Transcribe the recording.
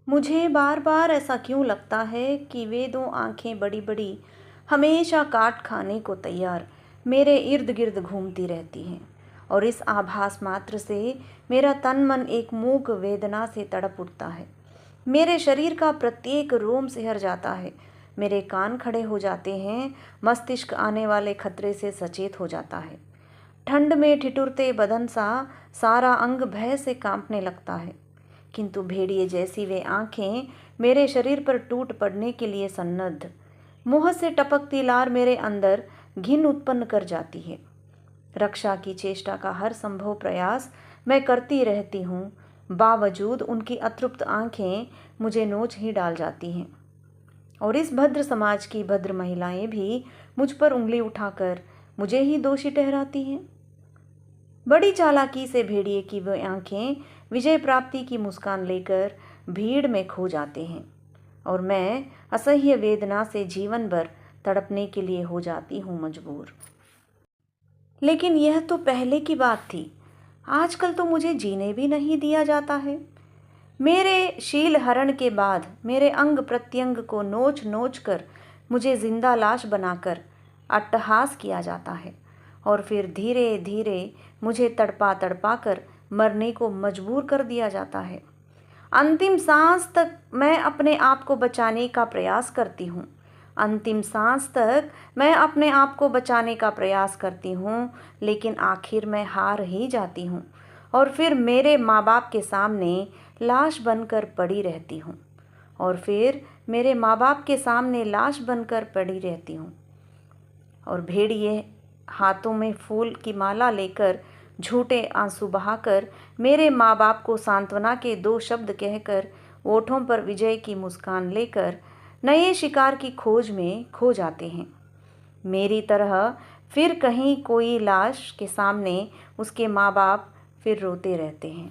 मुझे बार बार ऐसा क्यों लगता है कि वे दो आंखें बड़ी बड़ी हमेशा काट खाने को तैयार मेरे इर्द गिर्द घूमती रहती हैं। और इस आभास मात्र से मेरा तन मन एक मूक वेदना से तड़प उठता है। मेरे शरीर का प्रत्येक रोम सिहर जाता है। मेरे कान खड़े हो जाते हैं। मस्तिष्क आने वाले खतरे से सचेत हो जाता है। ठंड में ठिठुरते बदन सा सारा अंग भय से कांपने लगता है। किंतु भेड़िए जैसी वे आंखें मेरे शरीर पर टूट पड़ने के लिए सन्नद्ध। मुंह से टपकती लार मेरे अंदर घिन उत्पन्न कर जाती है। रक्षा की चेष्टा का हर संभव प्रयास मैं करती रहती हूँ, बावजूद उनकी अतृप्त आंखें मुझे नोच ही डाल जाती हैं। और इस भद्र समाज की भद्र महिलाएं भी मुझ पर उंगली उठाकर मुझे ही दोषी ठहराती हैं। बड़ी चालाकी से भेड़िए की वे आंखें विजय प्राप्ति की मुस्कान लेकर भीड़ में खो जाते हैं और मैं असह्य वेदना से जीवन भर तड़पने के लिए हो जाती हूँ मजबूर। लेकिन यह तो पहले की बात थी। आजकल तो मुझे जीने भी नहीं दिया जाता है। मेरे शील हरण के बाद मेरे अंग प्रत्यंग को नोच नोच कर मुझे जिंदा लाश बनाकर अट्टहास किया जाता है और फिर धीरे धीरे मुझे तड़पा तड़पा कर मरने को मजबूर कर दिया जाता है। अंतिम सांस तक मैं अपने आप को बचाने का प्रयास करती हूँ। अंतिम सांस तक मैं अपने आप को बचाने का प्रयास करती हूँ, लेकिन आखिर मैं हार ही जाती हूँ और फिर मेरे माँ बाप के सामने लाश बनकर पड़ी रहती हूँ। और फिर मेरे माँ बाप के सामने लाश बनकर पड़ी रहती हूँ। और भेड़िए हाथों में फूल की माला लेकर झूठे आंसू बहाकर मेरे माँ बाप को सांत्वना के दो शब्द कहकर ओठों पर विजय की मुस्कान लेकर नए शिकार की खोज में खो जाते हैं। मेरी तरह फिर कहीं कोई लाश के सामने उसके माँ बाप फिर रोते रहते हैं।